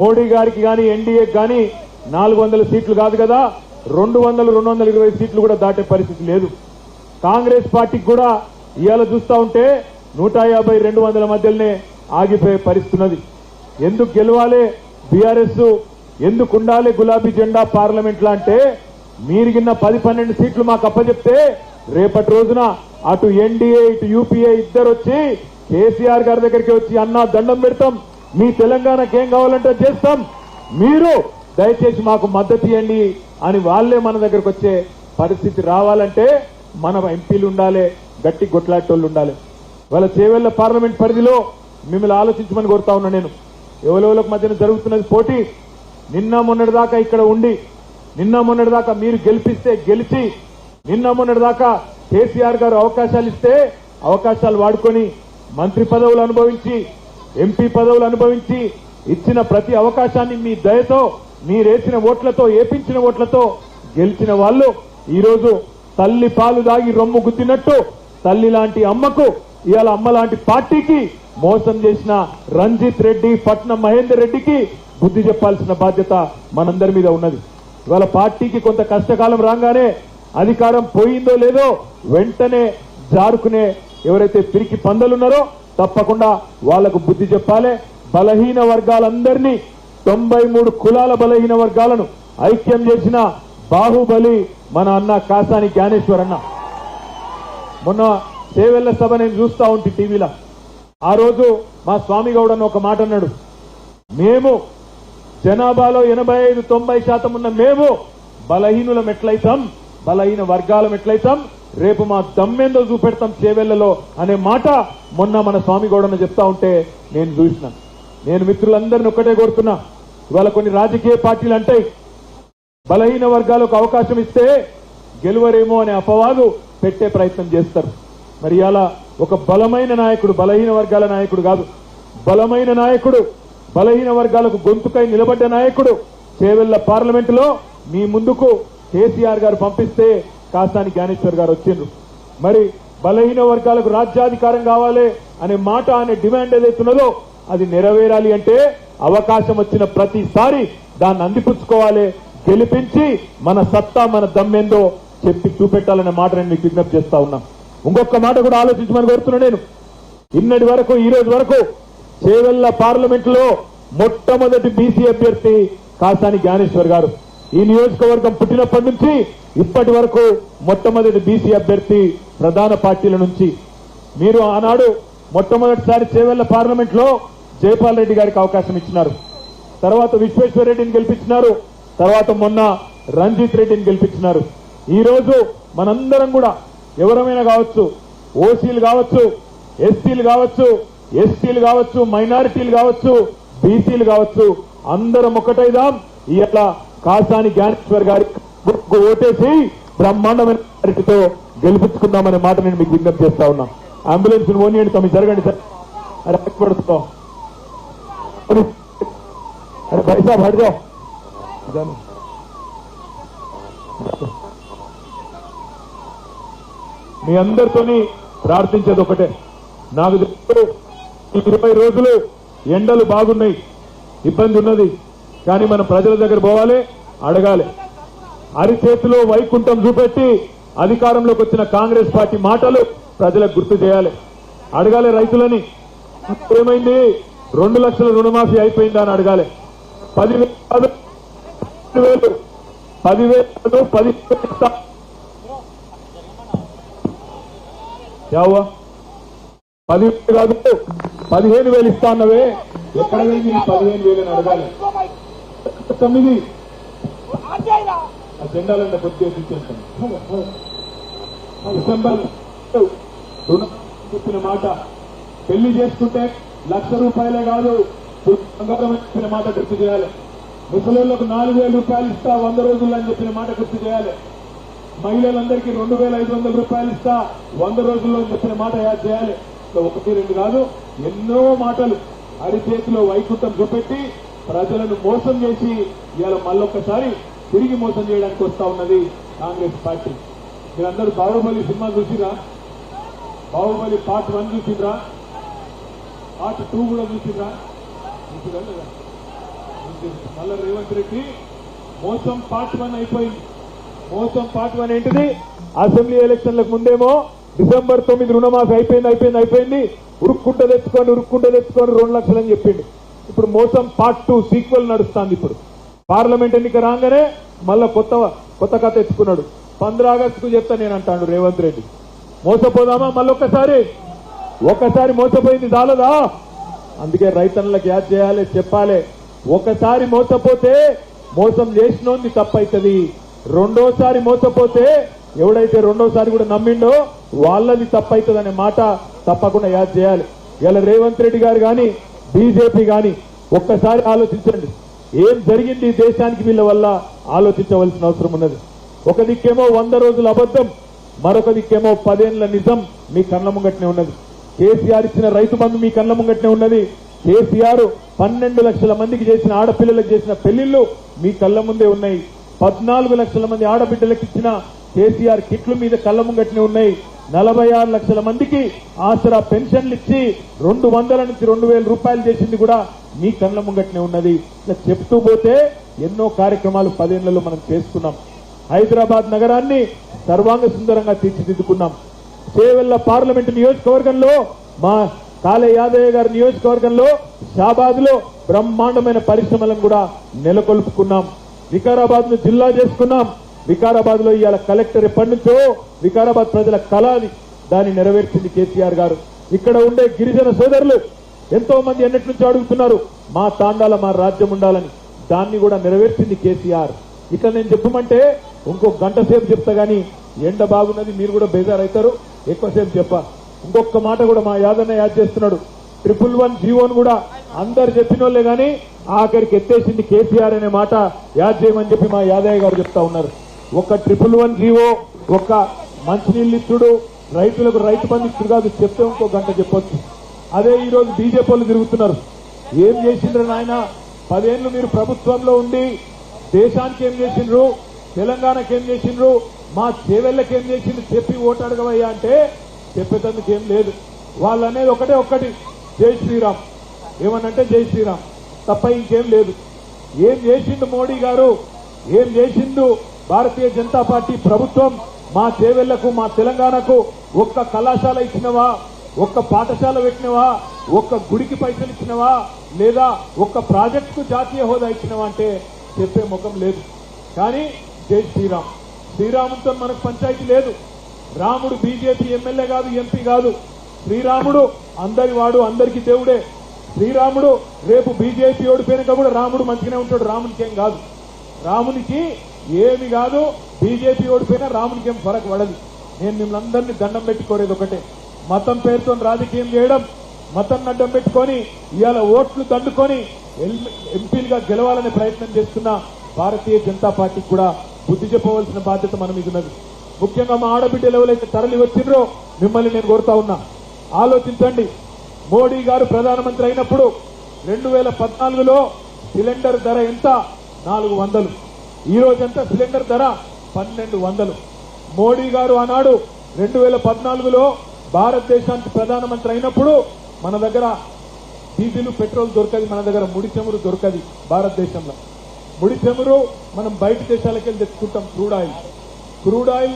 మోడీ గారికి గాని ఎన్డీఏకి గాని 400 సీట్లు కాదు కదా 200-220 సీట్లు కూడా దాటే పరిస్థితి లేదు. కాంగ్రెస్ పార్టీకి కూడా ఇవాళ చూస్తా ఉంటే 150-200 మధ్యలోనే ఆగిపోయే పరిస్థితి ఉన్నది. ఎందుకు గెలవాలి బీఆర్ఎస్, ఎందుకు ఉండాలి గులాబీ జెండా పార్లమెంట్ లా అంటే మీరు గిన్న 10-12 సీట్లు మాకు అప్పచెప్తే రేపటి రోజున అటు ఎన్డీఏ ఇటు యూపీఏ ఇద్దరు వచ్చి కేసీఆర్ గారి దగ్గరికి వచ్చి అన్నా దండం పెడతాం, మీ తెలంగాణకి ఏం కావాలంటే చేస్తాం, మీరు దయచేసి మాకు మద్దతు ఇవ్వండి అని వాళ్లే మన దగ్గరకు వచ్చే పరిస్థితి రావాలంటే మన ఎంపీలు ఉండాలి, గట్టి గొట్లాటోళ్ళు ఉండాలి. వాళ్ళ చేవెళ్ల పార్లమెంట్ పరిధిలో మిమ్మల్ని ఆలోచించమని కోరుతా ఉన్నా. నేను ఎవరెవరికి మధ్యన జరుగుతున్నది పోటీ. నిన్న మొన్నటిదాకా ఇక్కడ ఉండి, నిన్న మొన్నటిదాకా మీరు గెలిపిస్తే గెలిచి, నిన్న మొన్నటిదాకా కేసీఆర్ గారు అవకాశాలు ఇస్తే అవకాశాలు వాడుకొని మంత్రి పదవులు అనుభవించి, ఎంపీ పదవులు అనుభవించి, ఇచ్చిన ప్రతి అవకాశాన్ని మీ దయతో, మీరేసిన ఓట్లతో, ఏపించిన ఓట్లతో గెలిచిన వాళ్ళు ఈరోజు తల్లి పాలు దాగి రొమ్ము గుద్దినట్టు తల్లి లాంటి అమ్మకు, ఇవాళ అమ్మ లాంటి పార్టీకి మోసం చేసిన రంజిత్ రెడ్డి, పట్నం మహేందర్ రెడ్డికి బుద్ధి చెప్పాల్సిన బాధ్యత మనందరి మీద ఉన్నది. ఇవాళ పార్టీకి కొంత కష్టకాలం రాగానే అధికారం పోయిందో లేదో వెంటనే జారుకునే ఎవరైతే పిరికి పందలున్నారో తప్పకుండా వాళ్లకు బుద్ధి చెప్పాలి. బలహీన వర్గాలందరినీ 93 కులాల బలహీన వర్గాలను ఐక్యం చేసిన బాహుబలి మన అన్న కాసాని జ్ఞానేశ్వర్ అన్న. మొన్న చేవెళ్ల సభ నేను చూస్తా ఉంటే టీవీలో, ఆ రోజు మా స్వామి గౌడ్ అన్న ఒక మాట అన్నాడు, మేము జనాభాలో 85-90% ఉన్న మేము బలహీనులం ఎట్లయితాం, బలహీన వర్గాలం ఎట్లయితాం, రేపు మా దమ్మెందో చూపెడతాం చేవెళ్లలో అనే మాట మొన్న మన స్వామి గౌడన్న చెప్తా ఉంటే నేను చూసిన. నేను మిత్రులందరినీ ఒక్కటే కోరుతున్నా, ఇవాళ కొన్ని రాజకీయ పార్టీలు అంటాయి బలహీన వర్గాలకు అవకాశం ఇస్తే గెలువరేమో అనే అపవాదు పెట్టే ప్రయత్నం చేస్తారు. మరి ఇలా ఒక బలమైన నాయకుడు, బలహీన వర్గాల నాయకుడు కాదు, బలమైన నాయకుడు, బలహీన వర్గాలకు గొంతుకై నిలబడ్డ నాయకుడు చేవెళ్ల పార్లమెంటులో మీ ముందుకు కేసీఆర్ గారు పంపిస్తే కాసాని జ్ఞానేశ్వర్ గారు వచ్చిండ్రు. మరి బలహీన వర్గాలకు రాజ్యాధికారం కావాలి అనే మాట, అనే డిమాండ్ ఏదైతున్నదో అది నెరవేరాలి అంటే అవకాశం వచ్చిన ప్రతిసారి దాన్ని అందిపుచ్చుకోవాలి, గెలిపించి మన సత్తా, మన దమ్మేందో చెప్పి చూపెట్టాలనే మాట నేను మీకు విజ్ఞప్తి చేస్తా ఉన్నా. ఇంకొక మాట కూడా ఆలోచించమని కోరుతున్నా. నేను ఇన్నటి వరకు, ఈ రోజు వరకు చేవెళ్ల పార్లమెంట్ లో మొట్టమొదటి బీసీ అభ్యర్థి కాసాని జ్ఞానేశ్వర్ గారు. ఈ నియోజకవర్గం పుట్టినప్పటి నుంచి ఇప్పటి వరకు మొట్టమొదటి బీసీ అభ్యర్థి ప్రధాన పార్టీల నుంచి. మీరు ఆనాడు మొట్టమొదటిసారి చేవెళ్ల పార్లమెంట్ లో జయపాల్ రెడ్డి గారికి అవకాశం ఇచ్చినారు, తర్వాత విశ్వేశ్వర రెడ్డిని గెలిపించినారు, తర్వాత మొన్న రంజిత్ రెడ్డిని గెలిపించినారు. ఈ రోజు మనందరం కూడా ఎవరమైనా కావచ్చు, ఓసీలు కావచ్చు, ఎస్సీలు కావచ్చు, ఎస్టీలు కావచ్చు, మైనారిటీలు కావచ్చు, బీసీలు కావచ్చు, అందరం ఒకటైదాం. ఇట్లా కాసాని జ్ఞానేశ్వర్ గారికి ఓటేసి బ్రహ్మాండమైన మెజారిటీతో గెలిపించుకుందామనే మాట నేను మీకు విజ్ఞప్తి చేస్తా ఉన్నా. అంబులెన్స్ ఓనియండి, తమ జరగండి సార్. అరే పడుతున్నాం, అరే పైసా పడదాం. మీ అందరితోని ప్రార్థించేది ఒకటే, నాకు తెలుసు ఈ 20 రోజులు ఎండలు బాగున్నాయి, ఇబ్బంది ఉన్నది, కానీ మనం ప్రజల దగ్గర పోవాలి, అడగాలి. అరిచేతిలో వైకుంఠం చూపెట్టి అధికారంలోకి వచ్చిన కాంగ్రెస్ పార్టీ మాటలు ప్రజలకు గుర్తు చేయాలి, అడగాలి. రైతులని ఏమైంది, 2 లక్షల రుణమాఫీ అయిపోయిందా అని అడగాలి. 10,000 కాదు, 10,000 ఇస్తా. యావా 10,000 కాదు 15,000 ఇస్తా అన్నవే, ఎక్కడ వెళ్ళి 15,000 అని అడగాలి. 9 జెండాలన్న పొద్దు డిసెంబర్ రుణం చెప్పిన మాట, పెళ్లి చేసుకుంటే ₹1,00,000 కాదు బంగారం చెప్పిన మాట గుర్తు చేయాలి. ముసలిళ్లకు ₹4,000 ఇస్తా 100 రోజుల్లో అని చెప్పిన మాట గుర్తు చేయాలి. మహిళలందరికీ ₹2,500 ఇస్తా 100 రోజుల్లో అని చెప్పిన మాట యాద్ చేయాలి. 1-2 కాదు, ఎన్నో మాటలు అరిచేతిలో వైకుంఠం చూపెట్టి ప్రజలను మోసం చేసి ఇవాళ మళ్ళొక్కసారి తిరిగి మోసం చేయడానికి వస్తా ఉన్నది కాంగ్రెస్ పార్టీ. మీరందరూ బాహుబలి సినిమా చూసిరా? బాహుబలి పార్ట్ 1 చూసిరా? పార్ట్ 2 కూడా చూసిరా? మళ్ళా రేవంత్ రెడ్డి మోసం పార్ట్ 1 అయిపోయింది. మోసం పార్ట్ 1 ఏంటిది? అసెంబ్లీ ఎలక్షన్లకు ముందేమో డిసెంబర్ 9 రుణమాఫీ అయిపోయింది ఉరుక్కుంట తెచ్చుకొని 2 లక్షలు అని చెప్పిండు. ఇప్పుడు మోసం పార్ట్ 2 సీక్వెల్ నడుస్తుంది. ఇప్పుడు పార్లమెంట్ ఎన్నిక రాగానే మళ్ళా కొత్త కథ తెచ్చుకున్నాడు. 15 ఆగస్టుకు చెప్తా నేను అంటాడు రేవంత్ రెడ్డి. మోసపోదామా మళ్ళొక్కసారి? ఒకసారి మోసపోయింది చాలదా? అందుకే రైతన్నులకు యాద్ చేయాలి, చెప్పాలి. ఒకసారి మోసపోతే మోసం చేసినోంది తప్పైతుంది. రెండోసారి మోసపోతే ఎవడైతే రెండోసారి కూడా నమ్మిండో వాళ్ళది తప్పైతుంది అనే మాట తప్పకుండా యాద్ చేయాలి. ఇలా రేవంత్ రెడ్డి గారు కానీ బీజేపీ కానీ ఒక్కసారి ఆలోచించండి. ఏం జరిగింది దేశానికి వీళ్ళ వల్ల ఆలోచించవలసిన అవసరం ఉన్నది. ఒక దిక్కేమో 100 రోజుల అబద్ధం, మరొక దిక్కేమో 10 ఏళ్ల నిజం మీ కళ్ళ ముంగట్నే ఉన్నది. కేసీఆర్ ఇచ్చిన రైతు బంధు మీ కళ్ళ ముంగట్నే ఉన్నది. కేసీఆర్ 12 లక్షల మందికి చేసిన ఆడపిల్లలకు చేసిన పెళ్లిళ్లు మీ కళ్ళ ముందే ఉన్నాయి. 14 లక్షల మంది ఆడబిడ్డలకు ఇచ్చిన కేసీఆర్ కిట్లు మీద కళ్ళ ముంగట్నే ఉన్నాయి. 46 లక్షల మందికి ఆసరా పెన్షన్లు ఇచ్చి 200 నుంచి 2000 రూపాయలు చేసింది కూడా మీ కళ్ళ ముంగట్నే ఉన్నది. ఇట్లా చెప్తూ పోతే ఎన్నో కార్యక్రమాలు 10 ఏళ్లలో మనం చేసుకున్నాం. హైదరాబాద్ నగరాన్ని సర్వాంగ సుందరంగా తీర్చిదిద్దుకున్నాం. చేవెళ్ల పార్లమెంటు నియోజకవర్గంలో మా కాళే యాదయ్య గారి నియోజకవర్గంలో షాబాద్ లో బ్రహ్మాండమైన పరిశ్రమలను కూడా నెలకొల్పుకున్నాం. వికారాబాద్ ను జిల్లా చేసుకున్నాం. వికారాబాద్ లో ఇవాళ కలెక్టర్ ఎప్పటి నుంచో వికారాబాద్ ప్రజల కళ అది, దాన్ని నెరవేర్చింది కేసీఆర్ గారు. ఇక్కడ ఉండే గిరిజన సోదరులు ఎంతో మంది ఎన్నటి నుంచో అడుగుతున్నారు మా తాండాల మా రాజ్యం ఉండాలని, దాన్ని కూడా నెరవేర్చింది కేసీఆర్. ఇట్లా నేను చెప్పమంటే ఇంకో గంట సేపు చెప్తా గానీ ఎండ బాగున్నది, మీరు కూడా బేజారైతారు, ఎక్కువసేపు చెప్పా. ఇంకొక మాట కూడా మా యాదన్న యాద్ చేస్తున్నాడు. 111 జీవోను కూడా అందరు చెప్పినోళ్లే గానీ ఆఖరికి ఎత్తేసింది కేసీఆర్ అనే మాట యాద్ చేయమని చెప్పి మా యాదయ్య గారు చెప్తా ఉన్నారు. ఒక 111 జీవో, ఒక్క మంచినీళ్ళు ఇచ్చుడు, రైతులకు రైతు బంధు ఇచ్చుడు కాదు, చెప్తే ఇంకో గంట చెప్పొచ్చు. అదే ఈ రోజు బీజేపీ వాళ్ళు తిరుగుతున్నారు. ఏం చేసిండ్రు నాయన? 10 ఏళ్లు మీరు ప్రభుత్వంలో ఉండి దేశానికి ఏం చేసిండ్రు, తెలంగాణకి ఏం చేసిండ్రు, మా చేవెళ్ళకి ఏం చేసిండ్రు చెప్పి ఓటు అడగవయ్యా అంటే చెప్పేటందుకు ఏం లేదు. వాళ్ళు అనేది ఒక్కటి జై శ్రీరామ్. ఏమనంటే జై శ్రీరామ్ తప్ప ఇంకేం లేదు. ఏం చేసిండు మోడీ గారు, ఏం చేసిండు భారతీయ జనతా పార్టీ ప్రభుత్వం? మా చేవెళ్లకు మా తెలంగాణకు ఒక్క కళాశాల ఇచ్చినవా, ఒక్క పాఠశాల పెట్టినవా, ఒక్క గుడికి పైసలు ఇచ్చినవా, లేదా ఒక్క ప్రాజెక్టుకు జాతీయ హోదా ఇచ్చినవా అంటే చెప్పే ముఖం లేదు. కానీ జై శ్రీరామ్, శ్రీరాముతో మనకు పంచాయతీ లేదు. రాముడు బీజేపీ ఎమ్మెల్యే కాదు, ఎంపీ కాదు. శ్రీరాముడు అందరి వాడు, అందరికీ దేవుడే. శ్రీరాముడు రేపు బీజేపీ ఓడిపోయినాక కూడా రాముడు మంచిగానే ఉంటాడు, రామునికి ఏం కాదు. రామునికి ఏమి కాదు, బీజేపీ ఓడిపోయినా రామునికి ఏం ఫరక్ పడదు. నేను మిమ్మల్ని అందరినీ దండం పెట్టుకోలేదు ఒకటే, మతం పేరుతో రాజకీయం చేయడం, మతం అడ్డం పెట్టుకొని ఇవాళ ఓట్లు దండుకొని ఎంపీలుగా గెలవాలనే ప్రయత్నం చేస్తున్న భారతీయ జనతా పార్టీకి కూడా బుద్ధి చెప్పవలసిన బాధ్యత మన మీద ఉన్నది. ముఖ్యంగా మా ఆడబిడ్డలు ఎవరైతే తరలి వచ్చిండ్రో మిమ్మల్ని నేను కోరుతా ఉన్నా, ఆలోచించండి. మోడీ గారు ప్రధానమంత్రి అయినప్పుడు 2014లో సిలిండర్ ధర ఎంత? 400. ఈ రోజు ఎంత సిలిండర్ ధర? 1200. మోడీ గారు ఆనాడు 2014లో భారతదేశానికి ప్రధానమంత్రి అయినప్పుడు మన దగ్గర డీజిల్ పెట్రోల్ దొరకది, మన దగ్గర ముడి చమురు దొరకది. భారతదేశంలో ముడి చమురు మనం బయట దేశాలకు వెళ్ళి తెచ్చుకుంటాం. Crude oil